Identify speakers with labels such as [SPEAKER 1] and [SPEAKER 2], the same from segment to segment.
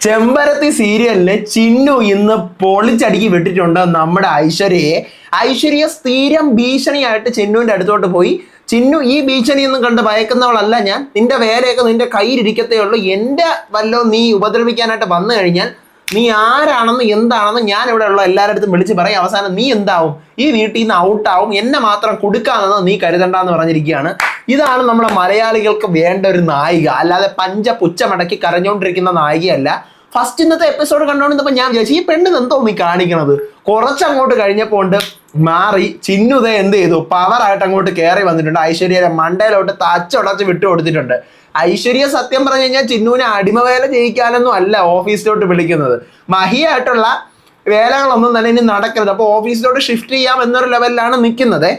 [SPEAKER 1] ചെമ്പരത്തി സീരിയലിന് ചിന്നു ഇന്ന് പൊളിച്ചടുക്കി വിട്ടിട്ടുണ്ട് നമ്മുടെ ഐശ്വര്യയെ. ഐശ്വര്യ സ്ഥിരം ഭീഷണിയായിട്ട് ചിന്നുവിന്റെ അടുത്തോട്ട് പോയി. ചിന്നു ഈ ഭീഷണിയൊന്നും കണ്ട് ഭയക്കുന്നവളല്ല ഞാൻ, നിന്റെ വേലയൊക്കെ നിന്റെ കയ്യിലിരിക്കത്തേ ഉള്ളൂ, എൻ്റെ വല്ലോ നീ ഉപദ്രവിക്കാനായിട്ട് വന്നു കഴിഞ്ഞാൽ നീ ആരാണെന്ന് എന്താണെന്ന് ഞാൻ ഇവിടെ ഉള്ള എല്ലാവരുടെ അടുത്തും വിളിച്ച് പറയും, അവസാനം നീ എന്താവും, ഈ വീട്ടിൽ നിന്ന് ഔട്ടാവും, എന്നെ മാത്രം കൊടുക്കാമെന്ന് നീ കരുതണ്ടെന്ന് പറഞ്ഞിരിക്കുകയാണ്. ഇതാണ് നമ്മുടെ മലയാളികൾക്ക് വേണ്ട ഒരു നായിക, അല്ലാതെ പുച്ചമടക്കി കരഞ്ഞുകൊണ്ടിരിക്കുന്ന നായികയല്ല. ഫസ്റ്റ് ഇന്നത്തെ എപ്പിസോഡ് കണ്ടോണ്ടിരുന്നപ്പോൾ ഞാൻ വിചാരിച്ചു ഈ പെണ്ണിന് എന്തോ നീ കാണിക്കണത്. കുറച്ചങ്ങോട്ട് കഴിഞ്ഞപ്പോൾ മാറി ചിന്നുതേ എന്ത് ചെയ്തു, പവറായിട്ട് അങ്ങോട്ട് കയറി വന്നിട്ടുണ്ട്. ഐശ്വര്യയുടെ മണ്ടയിലോട്ട് തച്ചുടച്ച് വിട്ടു കൊടുത്തിട്ടുണ്ട്. ഐശ്വര്യ സത്യം പറഞ്ഞു കഴിഞ്ഞാൽ ചിന്നുവിനെ അടിമവേല ചെയ്യിക്കാനൊന്നും അല്ല ഓഫീസിലോട്ട് വിളിക്കുന്നത്. മഹിയായിട്ടുള്ള വേലകളൊന്നും തന്നെ ഇനി നടക്കരുത്, അപ്പോൾ ഓഫീസിലോട്ട് ഷിഫ്റ്റ് ചെയ്യാം എന്നൊരു ലെവലിലാണ് നിൽക്കുന്നത്.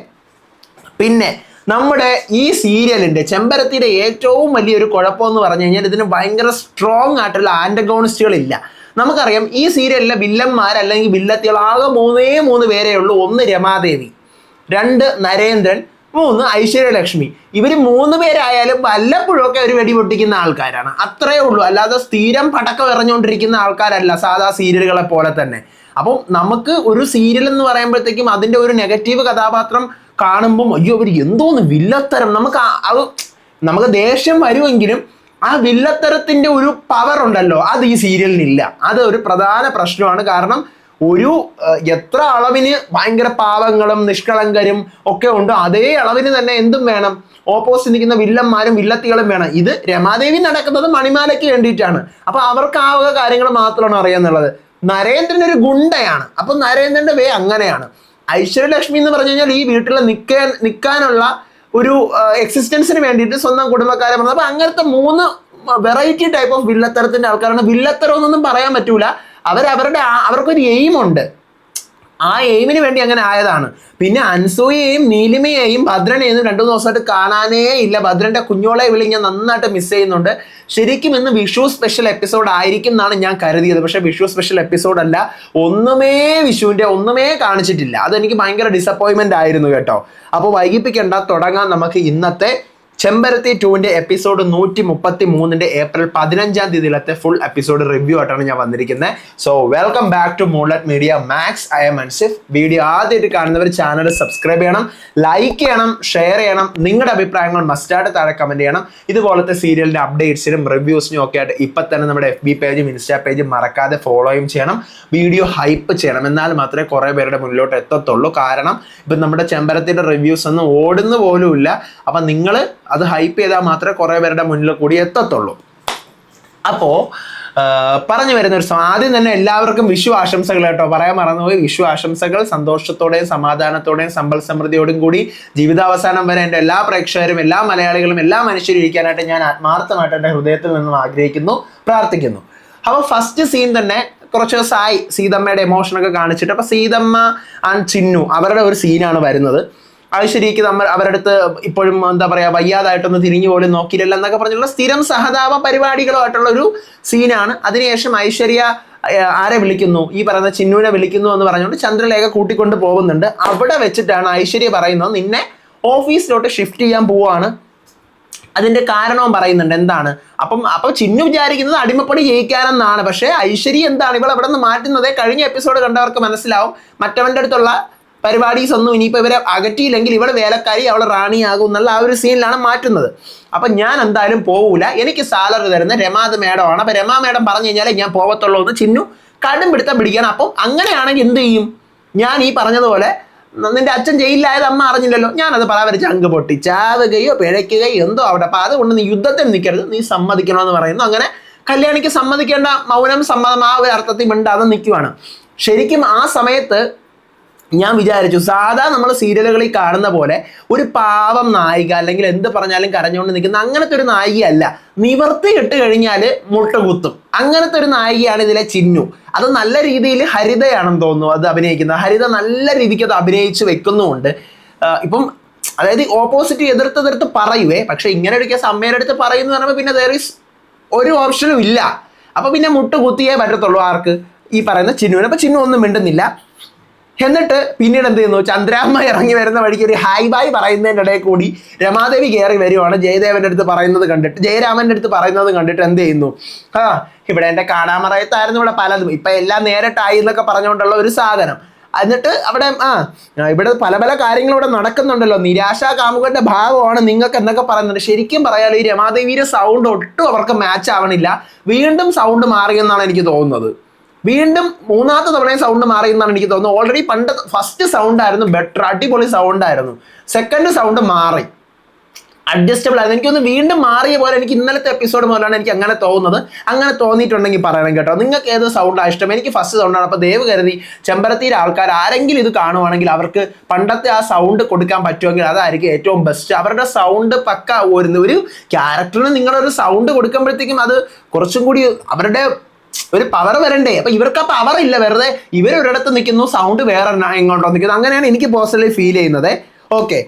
[SPEAKER 1] പിന്നെ നമ്മുടെ ഈ സീരിയലിൻ്റെ ചെമ്പരത്തിയുടെ ഏറ്റവും വലിയൊരു കുഴപ്പമെന്ന് പറഞ്ഞു കഴിഞ്ഞാൽ ഇതിന് ഭയങ്കര സ്ട്രോങ് ആയിട്ടുള്ള ആൻറ്റഗോണിസ്റ്റുകളില്ല. നമുക്കറിയാം ഈ സീരിയലിലെ വില്ലന്മാർ അല്ലെങ്കിൽ വില്ലത്തികൾ ആകെ മൂന്ന് പേരേ ഉള്ളൂ. ഒന്ന് രമാദേവി, 2 നരേന്ദ്രൻ, 3 ഐശ്വര്യലക്ഷ്മി. ഇവർ 3 പേരായാലും വല്ലപ്പോഴൊക്കെ ഒരു വെടി പൊട്ടിക്കുന്ന ആൾക്കാരാണ്, അത്രയേ ഉള്ളൂ. അല്ലാതെ സ്ഥിരം പടക്കം എറിഞ്ഞുകൊണ്ടിരിക്കുന്ന ആൾക്കാരല്ല സാധാ സീരിയലുകളെ പോലെ തന്നെ. അപ്പം നമുക്ക് ഒരു സീരിയൽ എന്ന് പറയുമ്പോഴത്തേക്കും അതിൻ്റെ ഒരു നെഗറ്റീവ് കഥാപാത്രം കാണുമ്പം അയ്യോ അവർ എന്തോന്ന് വില്ലത്തരം, നമുക്ക് ദേഷ്യം വരുമെങ്കിലും ആ വില്ലത്തരത്തിൻ്റെ ഒരു പവർ ഉണ്ടല്ലോ, അത് ഈ സീരിയലിനില്ല. അത് ഒരു പ്രധാന പ്രശ്നമാണ്. കാരണം ഒരു എത്ര അളവിന് ഭയങ്കര പാവങ്ങളും നിഷ്കളങ്കരും ഒക്കെ ഉണ്ട്, അതേ അളവിന് തന്നെ എന്തും വേണം, ഓപ്പോസിറ്റ് നിൽക്കുന്ന വില്ലന്മാരും വില്ലത്തികളും വേണം. ഇത് രമാദേവി നടക്കുന്നത് മണിമാലയ്ക്ക് വേണ്ടിയിട്ടാണ്. അപ്പൊ അവർക്ക് ആ വക കാര്യങ്ങൾ മാത്രമാണ് അറിയാന്നുള്ളത്. നരേന്ദ്രൻ ഒരു ഗുണ്ടയാണ്, അപ്പൊ നരേന്ദ്രന്റെ വേ അങ്ങനെയാണ്. ഐശ്വര്യലക്ഷ്മി എന്ന് പറഞ്ഞു കഴിഞ്ഞാൽ ഈ വീട്ടിൽ നിൽക്കാനുള്ള ഒരു എക്സിസ്റ്റൻസിന് വേണ്ടിയിട്ട് സ്വന്തം കുടുംബക്കാരെ പറഞ്ഞത്. അപ്പൊ അങ്ങനത്തെ 3 വെറൈറ്റി ടൈപ്പ് ഓഫ് വില്ലത്തരത്തിന്റെ ആൾക്കാരാണ്. വില്ലത്തരം എന്നൊന്നും പറയാൻ പറ്റൂല, അവർക്കൊരു എയിമുണ്ട്, ആ എയിമിന് വേണ്ടി അങ്ങനെ ആയതാണ്. പിന്നെ അൻസൂയെയും നീലിമയെയും ഭദ്രനെയും 2 ദിവസമായിട്ട് കാണാനേ ഇല്ല. ഭദ്രന്റെ കുഞ്ഞോളെ വിളി ഞാൻ നന്നായിട്ട് മിസ് ചെയ്യുന്നുണ്ട്. ശരിക്കും ഇന്ന് വിഷു സ്പെഷ്യൽ എപ്പിസോഡ് ആയിരിക്കും എന്നാണ് ഞാൻ കരുതിയത്, പക്ഷെ വിഷു സ്പെഷ്യൽ എപ്പിസോഡ് അല്ല. വിഷുവിന്റെ ഒന്നുമേ കാണിച്ചിട്ടില്ല. അതെനിക്ക് ഭയങ്കര ഡിസപ്പോയിൻമെന്റ് ആയിരുന്നു കേട്ടോ. അപ്പോൾ വൈകിപ്പിക്കേണ്ട, തുടങ്ങാൻ നമുക്ക് ഇന്നത്തെ ചെമ്പരത്തി 2ന്റെ എപ്പിസോഡ് 133 ഏപ്രിൽ 15-ാം തീയതിയിലത്തെ ഫുൾ എപ്പിസോഡ് റിവ്യൂ ആയിട്ടാണ് ഞാൻ വന്നിരിക്കുന്നത്. So welcome back to Moonlight Media Max. I'm Ansif. Video ആദ്യമായിട്ട് കാണുന്നവർ ചാനൽ സബ്സ്ക്രൈബ് ചെയ്യണം, ലൈക്ക് ചെയ്യണം, ഷെയർ ചെയ്യണം. നിങ്ങളുടെ അഭിപ്രായങ്ങൾ മസ്റ്റായിട്ട് താഴെ കമന്റ് ചെയ്യണം. ഇതുപോലത്തെ സീരിയലിന്റെ അപ്ഡേറ്റ്സിനും റിവ്യൂസിനും ഒക്കെ ആയിട്ട് ഇപ്പം തന്നെ നമ്മുടെ FB പേജും ഇൻസ്റ്റാ പേജും മറക്കാതെ ഫോളോയും ചെയ്യണം. വീഡിയോ ഹൈപ്പ് ചെയ്യണം, എന്നാൽ മാത്രമേ കുറേ പേരുടെ മുന്നിലോട്ട് എത്തത്തുള്ളൂ. കാരണം ഇപ്പം നമ്മുടെ ചെമ്പരത്തിയുടെ റിവ്യൂസ് ഒന്നും ഓടുന്ന പോലും ഇല്ല. അപ്പം നിങ്ങൾ അത് ഹൈപ്പ് ചെയ്താൽ മാത്രമേ കുറേ പേരുടെ മുന്നിൽ കൂടി എത്തത്തുള്ളൂ. അപ്പോൾ പറഞ്ഞു വരുന്ന ഒരു ആദ്യം തന്നെ എല്ലാവർക്കും വിഷു ആശംസകൾ കേട്ടോ. പറയാൻ മറന്നുപോയി, വിഷു ആശംസകൾ. സന്തോഷത്തോടെയും സമാധാനത്തോടെയും സമ്പൽ സമൃദ്ധിയോടും കൂടി ജീവിതാവസാനം വരെ എൻ്റെ എല്ലാ പ്രേക്ഷകരും, എല്ലാ മലയാളികളും, എല്ലാ മനുഷ്യരും ഇരിക്കാനായിട്ട് ഞാൻ ആത്മാർത്ഥമായിട്ട് എൻ്റെ ഹൃദയത്തിൽ നിന്നും ആഗ്രഹിക്കുന്നു, പ്രാർത്ഥിക്കുന്നു. അപ്പോൾ ഫസ്റ്റ് സീൻ തന്നെ കുറച്ച് ദിവസമായി സീതമ്മയുടെ എമോഷനൊക്കെ കാണിച്ചിട്ട്. അപ്പോൾ സീതമ്മ ആൻഡ് ചിന്നു അവരുടെ ഒരു സീനാണ് വരുന്നത്. ഐശ്വര്യക്ക് അവരുടെ അടുത്ത് ഇപ്പോഴും എന്താ പറയുക, വയ്യാതായിട്ടൊന്ന് തിരിഞ്ഞു പോലും നോക്കിയില്ല എന്നൊക്കെ പറഞ്ഞുള്ള സ്ഥിരം സഹതാപ പരിപാടികളുമായിട്ടുള്ള ഒരു സീനാണ്. അതിനുശേഷം ഐശ്വര്യ ആരെ വിളിക്കുന്നു, ഈ പറയുന്ന ചിന്നുവിനെ വിളിക്കുന്നു എന്ന് പറഞ്ഞുകൊണ്ട് ചന്ദ്രലേഖ കൂട്ടിക്കൊണ്ട് പോകുന്നുണ്ട്. അവിടെ വെച്ചിട്ടാണ് ഐശ്വര്യ പറയുന്നത് നിന്നെ ഓഫീസിലോട്ട് ഷിഫ്റ്റ് ചെയ്യാൻ പോവാണ്, അതിന്റെ കാരണവും പറയുന്നുണ്ട് എന്താണ്. അപ്പം ചിന്നു വിചാരിക്കുന്നത് അടിമപ്പടി ജയിക്കാനെന്നാണ്. പക്ഷേ ഐശ്വര്യ എന്താണ് ഇവൾ അവിടെ നിന്ന് മാറ്റുന്നത്, കഴിഞ്ഞ എപ്പിസോഡ് കണ്ടവർക്ക് മനസ്സിലാവും. മറ്റവൻ്റെ അടുത്തുള്ള പരിപാടീസ് ഒന്നും ഇനിയിപ്പോൾ ഇവരെ അകറ്റിയില്ലെങ്കിൽ ഇവളെ വേലക്കാരി, അവളെ റാണിയാകും എന്നുള്ള ആ ഒരു സീനിലാണ് മാറ്റുന്നത്. അപ്പം ഞാൻ എന്തായാലും പോകൂല, എനിക്ക് സാലറി തരുന്ന രമാദ് മേഡമാണ്, അപ്പം രമാ മേഡം പറഞ്ഞു കഴിഞ്ഞാൽ ഞാൻ പോകത്തുള്ളൂ എന്ന് ചിന്നു കടും പിടിക്കണം. അപ്പം അങ്ങനെയാണെങ്കിൽ എന്ത് ചെയ്യും, ഞാൻ ഈ പറഞ്ഞതുപോലെ നിന്റെ അച്ഛൻ ജയിലിലായത് അമ്മ അറിഞ്ഞില്ലല്ലോ, ഞാനത് പരാവരിച്ച് അങ്ക് പൊട്ടി ചാവുകയോ പിഴയ്ക്കുകയോ എന്തോ അവിടെ. അപ്പം അതുകൊണ്ട് നീ യുദ്ധത്തിൽ നിൽക്കരുത്, നീ സമ്മതിക്കണമെന്ന് പറയുന്നു. അങ്ങനെ കല്യാണിക്ക് സമ്മതിക്കേണ്ട, മൗനം സമ്മതം ആ ഒരു അർത്ഥത്തിൽ മിണ്ടാതെ നിൽക്കുവാണ്. ശരിക്കും ആ സമയത്ത് ഞാൻ വിചാരിച്ചു സാധാ നമ്മൾ സീരിയലുകളിൽ കാണുന്ന പോലെ ഒരു പാവം നായിക, അല്ലെങ്കിൽ എന്ത് പറഞ്ഞാലും കരഞ്ഞുകൊണ്ട് നിൽക്കുന്ന അങ്ങനത്തെ ഒരു നായികയല്ല. നിവർത്തി ഇട്ട് കഴിഞ്ഞാൽ മുട്ടുകുത്തും, അങ്ങനത്തെ ഒരു നായികയാണ് ഇതിലെ ചിന്നു. അത് നല്ല രീതിയിൽ ഹരിതയാണെന്ന് തോന്നുന്നു അത് അഭിനയിക്കുന്നത്. ഹരിത നല്ല രീതിക്ക് അത് അഭിനയിച്ച് വെക്കുന്നുമുണ്ട്. ഇപ്പം അതായത് ഓപ്പോസിറ്റ് എതിർത്ത് പറയുവേ, പക്ഷെ ഇങ്ങനെ ഒരു കേസ് അമ്മയുടെ അടുത്ത് പറയുന്നു പറയുമ്പോൾ പിന്നെ there is ഒരു ഓപ്ഷനും ഇല്ല. അപ്പൊ പിന്നെ മുട്ടുകുത്തിയേ പറ്റത്തുള്ളൂ ആർക്ക്, ഈ പറയുന്ന ചിന്നുവിന്. അപ്പൊ ചിന്നു ഒന്നും മിണ്ടുന്നില്ല. എന്നിട്ട് പിന്നീട് എന്ത് ചെയ്യുന്നു, ചന്ദ്രാമ്മ ഇറങ്ങി വരുന്ന വഴിക്ക് ഒരു ഹായ് ബായ് പറയുന്നതിൻ്റെ ഇടയിൽ കൂടി രമാദേവി കയറി വരുവാണ്. ജയദേവന്റെ അടുത്ത് പറയുന്നത് കണ്ടിട്ട്, ജയരാമന്റെ അടുത്ത് പറയുന്നത് കണ്ടിട്ട് എന്ത് ചെയ്യുന്നു, ഇവിടെ എൻ്റെ കാണാമറയത്തായിരുന്നു ഇവിടെ പലതും, ഇപ്പൊ എല്ലാം നേരിട്ടായി എന്നൊക്കെ പറഞ്ഞുകൊണ്ടുള്ള ഒരു സാധനം. എന്നിട്ട് അവിടെ ഇവിടെ പല പല കാര്യങ്ങളും ഇവിടെ നടക്കുന്നുണ്ടല്ലോ, നിരാശാ കാമുകന്റെ ഭാവമാണ് നിങ്ങൾക്ക് എന്നൊക്കെ പറയുന്നുണ്ട്. ശരിക്കും പറയാലോ ഈ രമാദേവിയുടെ സൗണ്ട് ഒട്ടും അവർക്ക് മാച്ച് ആവണില്ല. വീണ്ടും സൗണ്ട് മാറിയെന്നാണ് എനിക്ക് തോന്നുന്നത്. വീണ്ടും മൂന്നാമത്തെ തവണയും സൗണ്ട് മാറിയെന്നാണ് എനിക്ക് തോന്നുന്നത്. ഓൾറെഡി ഫസ്റ്റ് സൗണ്ട് ആയിരുന്നു ബെറ്റർ, അടിപൊളി സൗണ്ട് ആയിരുന്നു. സെക്കൻഡ് സൗണ്ട് മാറി, അഡ്ജസ്റ്റബിൾ ആയിരുന്നു. എനിക്കൊന്ന് വീണ്ടും മാറിയ പോലെ എനിക്ക് ഇന്നലത്തെ എപ്പിസോഡ് മുതലാണ് എനിക്ക് അങ്ങനെ തോന്നുന്നത്. അങ്ങനെ തോന്നിയിട്ടുണ്ടെങ്കിൽ പറയണം കേട്ടോ, നിങ്ങൾക്ക് ഏത് സൗണ്ടാണ് ഇഷ്ടം? എനിക്ക് ഫസ്റ്റ് സൗണ്ടാണ്. അപ്പോൾ ദയവ് കരുതി ചെമ്പരത്തിയിലെ ആൾക്കാർ ആരെങ്കിലും ഇത് കാണുവാണെങ്കിൽ അവർക്ക് പണ്ടത്തെ ആ സൗണ്ട് കൊടുക്കാൻ പറ്റുമെങ്കിൽ അതായിരിക്കും ഏറ്റവും ബെസ്റ്റ്. അവരുടെ സൗണ്ട് പക്ക ഒരു ക്യാരക്ടറിന് നിങ്ങളൊരു സൗണ്ട് കൊടുക്കുമ്പോഴത്തേക്കും അത് കുറച്ചും കൂടി അവരുടെ ഒരു പവർ വരണ്ടേ. അപ്പൊ ഇവർക്ക് ആ പവർ ഇല്ല, വെറുതെ ഇവരൊരിടത്ത് നിൽക്കുന്നു, സൗണ്ട് വേറെ എങ്ങോട്ടോ നിൽക്കുന്നു. അങ്ങനെയാണ് എനിക്ക് പേഴ്സണലി ഫീൽ ചെയ്യുന്നത്. ഓക്കെ,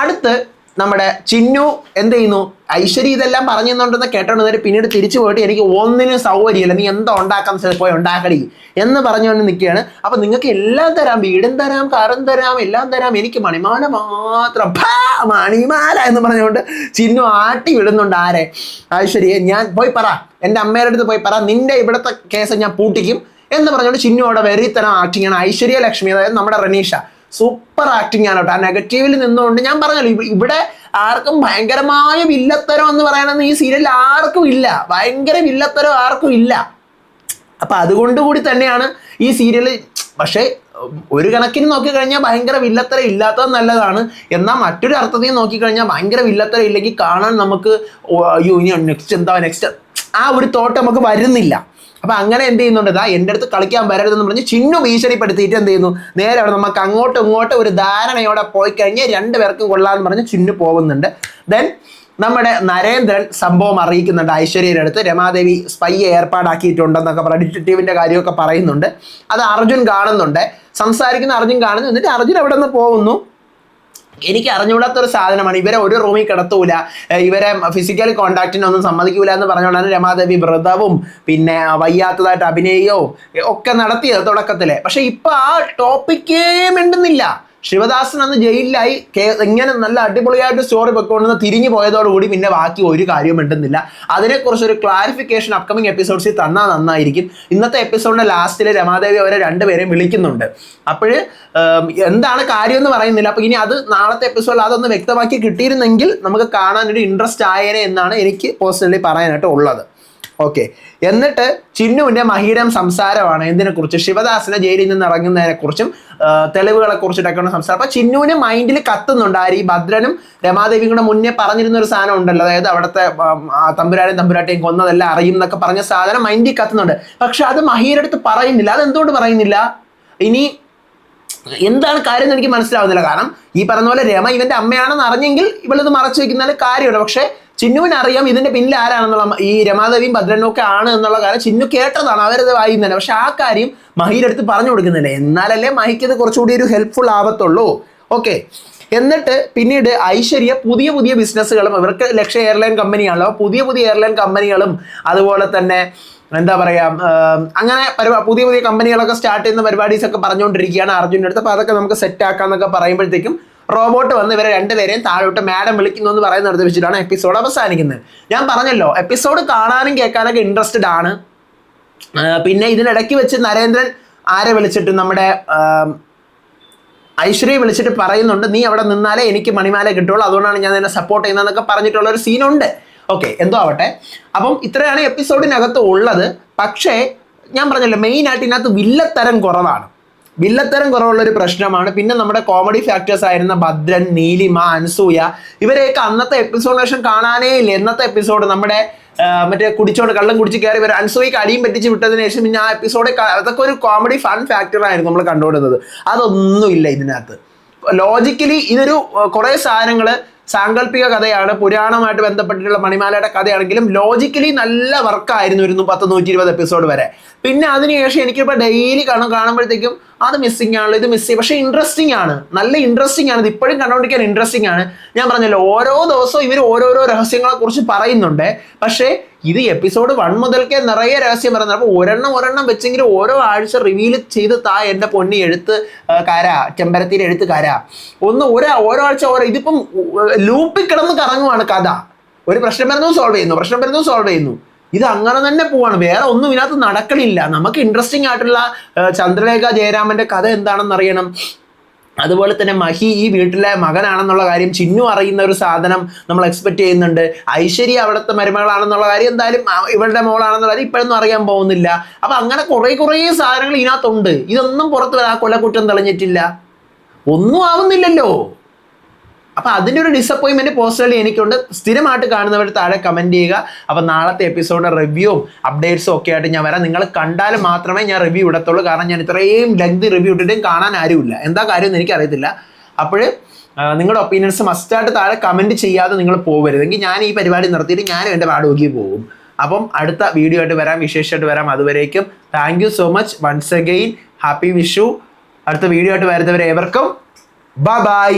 [SPEAKER 1] അടുത്ത് നമ്മുടെ ചിന്നു എന്ത് ചെയ്യുന്നു, ഐശ്വര്യ ഇതെല്ലാം പറഞ്ഞുണ്ടെന്ന് കേട്ടോണ്ട് പിന്നീട് തിരിച്ചു പോയിട്ട് എനിക്ക് ഒന്നിനും സൗകര്യമില്ല, നീ എന്താ ഉണ്ടാക്കാൻ പോയി ഉണ്ടാക്കടി എന്ന് പറഞ്ഞുകൊണ്ട് നിൽക്കുകയാണ്. അപ്പൊ നിങ്ങൾക്ക് എല്ലാം തരാം, വീടും തരാം, കാറും തരാം, എല്ലാം തരാം, എനിക്ക് മണിമാല മാത്രം, മണിമാല എന്ന് പറഞ്ഞുകൊണ്ട് ചിന്നു ആട്ടി വിടുന്നുണ്ട്. ആരെ? ഐശ്വര്യയെ. ഞാൻ പോയി പറ, എൻ്റെ അമ്മയുടെ അടുത്ത് പോയി പറ, നിന്റെ ഇവിടുത്തെ കേസ് ഞാൻ പൂട്ടിക്കും എന്ന് പറഞ്ഞുകൊണ്ട് ചിന്നു അവിടെ വെറിത്തരം ആക്ടിങ് ആണ്. ഐശ്വര്യ ലക്ഷ്മി, അതായത് നമ്മുടെ റനീഷ, സൂപ്പർ ആക്ടിങ് ആണ് കേട്ടോ. ആ നെഗറ്റീവിൽ നിന്നുകൊണ്ട് ഞാൻ പറഞ്ഞല്ലോ, ഇവിടെ ആർക്കും ഭയങ്കരമായ വില്ലത്തരം എന്ന് പറയണമെന്ന് ഈ സീരിയലിൽ ആർക്കും ഇല്ല, ഭയങ്കര വില്ലത്തരം ആർക്കും ഇല്ല. അപ്പൊ അതുകൊണ്ട് കൂടി തന്നെയാണ് ഈ സീരിയൽ. പക്ഷേ ഒരു കണക്കിന് നോക്കിക്കഴിഞ്ഞാൽ ഭയങ്കര വില്ലത്തരം ഇല്ലാത്തത് നല്ലതാണ്. എന്നാൽ മറ്റൊരു അർത്ഥത്തിൽ നോക്കിക്കഴിഞ്ഞാൽ ഭയങ്കര വില്ലത്തരം ഇല്ലെങ്കിൽ കാണാൻ നമുക്ക് അയ്യോ ഇനി നെക്സ്റ്റ് ആ ഒരു തോട്ട് നമുക്ക് വരുന്നില്ല. അപ്പൊ അങ്ങനെ എന്ത് ചെയ്യുന്നുണ്ട്, ഇതാ എൻ്റെ അടുത്ത് കളിക്കാൻ വരരുതെന്ന് പറഞ്ഞ് ചിന്നു ഭീഷണിപ്പെടുത്തിയിട്ട് എന്ത് ചെയ്യുന്നു, നേരെ അവിടെ നമുക്ക് അങ്ങോട്ടും ഇങ്ങോട്ടും ഒരു ധാരണയോടെ പോയി കഴിഞ്ഞാൽ രണ്ടുപേർക്കും കൊള്ളാമെന്ന് പറഞ്ഞ് ചിന്നു പോകുന്നുണ്ട്. ദെൻ നമ്മുടെ നരേന്ദ്രൻ സംഭവം അറിയിക്കുന്നുണ്ട് ഐശ്വര്യയുടെ അടുത്ത്. രമാദേവി സ്പൈയെ ഏർപ്പാടാക്കിയിട്ടുണ്ടെന്നൊക്കെ പറഞ്ഞ ഡിറ്റക്റ്റീവിന്റെ കാര്യമൊക്കെ പറയുന്നുണ്ട്. അത് അർജുൻ കാണുന്നുണ്ട്, സംസാരിക്കുന്ന അർജുൻ കാണുന്നു. എന്നിട്ട് അർജുൻ അവിടെ നിന്ന് പോകുന്നു. എനിക്ക് അറിഞ്ഞുകൂടാത്തൊരു സാധനമാണ്, ഇവരെ ഒരു റൂമിൽ കിടത്തൂല, ഇവരെ ഫിസിക്കൽ കോണ്ടാക്റ്റിനൊന്നും സമ്മതിക്കൂല എന്ന് പറഞ്ഞുകൊണ്ടാണ് രമാദേവി വ്രതവും പിന്നെ വയ്യാത്തതായിട്ട് അഭിനയവും ഒക്കെ നടത്തിയത് തുടക്കത്തില്. പക്ഷെ ഇപ്പൊ ആ ടോപ്പിക്കേ മിണ്ടുന്നില്ല. ശിവദാസൻ അന്ന് ജയിലിലായി ഇങ്ങനെ നല്ല അടിപൊളിയായിട്ട് സ്റ്റോറി പൊയ്ക്കൊണ്ടെന്ന് തിരിഞ്ഞു പോയതോടുകൂടി പിന്നെ ബാക്കി ഒരു കാര്യവും മിണ്ടുന്നില്ല. അതിനെക്കുറിച്ചൊരു ക്ലാരിഫിക്കേഷൻ അപ്കമിങ് എപ്പിസോഡ്സിൽ തന്നാൽ നന്നായിരിക്കും. ഇന്നത്തെ എപ്പിസോഡിന്റെ ലാസ്റ്റിൽ രമാദേവി അവരെ രണ്ടുപേരെയും വിളിക്കുന്നുണ്ട്. അപ്പോൾ എന്താണ് കാര്യം എന്ന് പറയുന്നില്ല. അപ്പൊ ഇനി അത് നാളത്തെ എപ്പിസോഡിൽ അതൊന്ന് വ്യക്തമാക്കി കിട്ടിയിരുന്നെങ്കിൽ നമുക്ക് കാണാനൊരു ഇൻട്രസ്റ്റ് ആയേനെ എന്നാണ് എനിക്ക് പേഴ്സണലി പറയാനായിട്ട് ഉള്ളത്. ഓക്കെ, എന്നിട്ട് ചിന്നുവിന്റെ മഹീരം സംസാരമാണ് എന്തിനെക്കുറിച്ച്, ശിവദാസിനെ ജയിലിൽ നിന്ന് ഇറങ്ങുന്നതിനെ കുറിച്ചും തെളിവുകളെ കുറിച്ചിട്ടൊക്കെയാണ് സംസാരം. അപ്പൊ ചിന്നുവിന് മൈൻഡിൽ കത്തുന്നുണ്ട് ആര്, ഈ ഭദ്രനും രമാദേവിയും കൂടെ മുന്നേ പറഞ്ഞിരുന്ന ഒരു സാധനം ഉണ്ടല്ലോ, അതായത് അവിടുത്തെ തമ്പുരാട്ടിയും കൊന്നതെല്ലാം അറിയും എന്നൊക്കെ പറഞ്ഞ സാധനം മൈൻഡിൽ കത്തുന്നുണ്ട്. പക്ഷെ അത് മഹീരടുത്ത് പറയുന്നില്ല. അതെന്തുകൊണ്ട് പറയുന്നില്ല? ഇനി എന്താണ് കാര്യം എന്ന് എനിക്ക് മനസ്സിലാവുന്നില്ല. കാരണം ഈ പറഞ്ഞ പോലെ രമ ഇവന്റെ അമ്മയാണെന്ന് അറിഞ്ഞെങ്കിൽ ഇവളിത് മറച്ചു വെക്കുന്നതിൽ കാര്യമുണ്ട്. പക്ഷെ ചിന്നുവിന് അറിയാം ഇതിന്റെ പിന്നിൽ ആരാണെന്നുള്ള, ഈ രമാദേവിയും ഭദ്രനും ഒക്കെ ആണ് എന്നുള്ള കാര്യം ചിന്നു കേട്ടതാണ്, അവരത് വായിക്കുന്നില്ല. പക്ഷെ ആ കാര്യം മഹിയുടെ പറഞ്ഞു കൊടുക്കുന്നില്ല. എന്നാലല്ലേ മഹിക്ക് ഇത് കുറച്ചുകൂടി ഒരു ഹെൽപ്ഫുൾ ആവത്തുള്ളൂ. ഓക്കെ, എന്നിട്ട് പിന്നീട് ഐശ്വര്യ പുതിയ പുതിയ ബിസിനസ്സുകളും, ഇവർക്ക് ലക്ഷ്യ എയർലൈൻ കമ്പനിയാണല്ലോ, പുതിയ പുതിയ എയർലൈൻ കമ്പനികളും അതുപോലെ തന്നെ എന്താ പറയാ അങ്ങനെ പുതിയ പുതിയ കമ്പനികളൊക്കെ സ്റ്റാർട്ട് ചെയ്യുന്ന പരിപാടീസൊക്കെ പറഞ്ഞുകൊണ്ടിരിക്കുകയാണ് അർജുൻ്റെ അടുത്ത്. അപ്പൊ അതൊക്കെ നമുക്ക് സെറ്റ് ആക്കാന്നൊക്കെ പറയുമ്പോഴത്തേക്കും റോബോട്ട് വന്ന് ഇവരെ രണ്ടുപേരെയും താഴോട്ട് മാഡം വിളിക്കുന്നു എന്ന് പറയുന്നിടത്ത് വെച്ചിട്ടാണ് എപ്പിസോഡ് അവസാനിക്കുന്നത്. ഞാൻ പറഞ്ഞല്ലോ എപ്പിസോഡ് കാണാനും കേൾക്കാനൊക്കെ ഇൻട്രസ്റ്റഡ് ആണ്. പിന്നെ ഇതിനിടയ്ക്ക് വെച്ച് നരേന്ദ്രൻ ആരെ വിളിച്ചിട്ട് നമ്മുടെ ഐശ്വര്യയെ വിളിച്ചിട്ട് പറയുന്നുണ്ട്, നീ അവിടെ നിന്നാലേ എനിക്ക് മണിമാല കിട്ടുള്ളൂ, അതുകൊണ്ടാണ് ഞാൻ നിന്നെ സപ്പോർട്ട് ചെയ്യുന്നതെന്നൊക്കെ പറഞ്ഞിട്ടുള്ള ഒരു സീനുണ്ട്. ഓക്കെ, എന്തോ ആവട്ടെ. അപ്പം ഇത്രയാണ് എപ്പിസോഡിനകത്ത് ഉള്ളത്. പക്ഷേ ഞാൻ പറഞ്ഞല്ലോ മെയിനായിട്ട് ഇതിനകത്ത് വില്ലത്തരം കുറവാണ്. വില്ലത്തരം കുറവുള്ളൊരു പ്രശ്നമാണ്. പിന്നെ നമ്മുടെ കോമഡി ഫാക്ടേഴ്സ് ആയിരുന്ന ഭദ്രൻ, നീലിമ, അൻസൂയ ഇവരെയൊക്കെ അന്നത്തെ എപ്പിസോഡ് ശേഷം കാണാനേ ഇല്ല. എന്നത്തെ എപ്പിസോഡ് നമ്മുടെ മറ്റേ കള്ളം കുടിച്ച് കയറി ഇവർ അൻസൂയക്ക് അടിയും പറ്റിച്ച് വിട്ടതിന് ശേഷം പിന്നെ ആ എപ്പിസോഡ് അതൊക്കെ ഒരു കോമഡി ഫൺ ഫാക്ടറായിരുന്നു നമ്മൾ കണ്ടുകൊണ്ടിരുന്നത്. അതൊന്നും ഇല്ല ഇതിനകത്ത്. ലോജിക്കലി ഇതൊരു കുറേ സാധനങ്ങൾ സാങ്കല്പിക കഥയാണ്, പുരാണമായിട്ട് ബന്ധപ്പെട്ടിട്ടുള്ള മണിമാലയുടെ കഥയാണെങ്കിലും ലോജിക്കലി നല്ല വർക്കായിരുന്നു 120 എപ്പിസോഡ് വരെ. പിന്നെ അതിനുശേഷം എനിക്കിപ്പോൾ ഡെയിലി കാണുമ്പോഴത്തേക്കും അത് മിസ്സിംഗ് ആണല്ലോ, ഇത് മിസ് ചെയ്യും. പക്ഷേ ഇൻട്രസ്റ്റിംഗ് ആണ്, നല്ല ഇൻട്രസ്റ്റിംഗ് ആണ്, ഇത് ഇപ്പോഴും കണ്ടുകൊണ്ടിരിക്കാൻ ഇൻട്രസ്റ്റിംഗ് ആണ്. ഞാൻ പറഞ്ഞല്ലോ ഓരോ ദിവസവും ഇവർ ഓരോരോ രഹസ്യങ്ങളെ കുറിച്ച് പറയുന്നുണ്ട്. പക്ഷേ ഇത് എപ്പിസോഡ് 1 മുതൽക്കേ നിറയെ രഹസ്യം പറയുന്നത്. അപ്പോൾ ഒരെണ്ണം വെച്ചെങ്കിലും ഓരോ ആഴ്ച റിവീൽ ചെയ്ത് എൻ്റെ പൊന്നി ചെമ്പരത്തിയിൽ എഴുത്തുകാരാ ഒന്ന് ഓരോ ആഴ്ച ഇതിപ്പം ലൂപ്പിൽ കിടന്ന് കറങ്ങുവാണ് കഥ. ഒരു പ്രശ്നം വരുന്നു സോൾവ് ചെയ്യുന്നു. ഇത് അങ്ങനെ തന്നെ പോവാണ്, വേറെ ഒന്നും ഇതിനകത്ത് നടക്കണില്ല. നമുക്ക് ഇൻട്രസ്റ്റിംഗ് ആയിട്ടുള്ള ചന്ദ്രലേഖ ജയരാമന്റെ കഥ എന്താണെന്ന് അറിയണം. അതുപോലെ തന്നെ മഹി ഈ വീട്ടിലെ മകനാണെന്നുള്ള കാര്യം ചിന്നു അറിയുന്ന ഒരു സാധനം നമ്മൾ എക്സ്പെക്ട് ചെയ്യുന്നുണ്ട്. ഐശ്വര്യ അവിടുത്തെ മരുമകളാണെന്നുള്ള കാര്യം എന്തായാലും ഇവളുടെ മോളാണെന്നുള്ള കാര്യം ഇപ്പോഴൊന്നും അറിയാൻ പോകുന്നില്ല. അപ്പൊ അങ്ങനെ കുറേ സാധനങ്ങൾ ഇതിനകത്തുണ്ട്. ഇതൊന്നും പുറത്ത് വരാൻ കൊലക്കുറ്റം തെളിഞ്ഞിട്ടില്ല, ഒന്നും ആവുന്നില്ലല്ലോ. അപ്പൊ അതിൻ്റെ ഒരു ഡിസപ്പോയിൻമെന്റ് പേഴ്സണലി എനിക്കുണ്ട്. സ്ഥിരമായിട്ട് കാണുന്നവർ താഴെ കമന്റ് ചെയ്യുക. അപ്പൊ നാളത്തെ എപ്പിസോഡ് റിവ്യൂവും അപ്ഡേറ്റ്സും ഒക്കെ ആയിട്ട് ഞാൻ വരാം. നിങ്ങൾ കണ്ടാൽ മാത്രമേ ഞാൻ റിവ്യൂ ഇടത്തുള്ളൂ. കാരണം ഞാൻ ഇത്രയും ലെങ്തി റിവ്യൂ ഇട്ടിട്ടും കാണാൻ ആരുമില്ല, എന്താ കാര്യം എന്ന് എനിക്കറിയത്തില്ല. അപ്പോൾ നിങ്ങളുടെ ഒപ്പീനിയൻസ് മസ്റ്റായിട്ട് താഴെ കമന്റ് ചെയ്യാതെ നിങ്ങൾ പോകരുതെങ്കിൽ ഞാൻ ഈ പരിപാടി നിർത്തിയിട്ട് ഞാനും എൻ്റെ വാടകയ്ക്ക് പോകും. അപ്പം അടുത്ത വീഡിയോ ആയിട്ട് വരാം, വിശേഷമായിട്ട് വരാം. അതുവരേക്കും thank you so much once again. Happy Vishu. അടുത്ത വീഡിയോ ആയിട്ട് വരുന്നവരെ ഏവർക്കും ബൈ.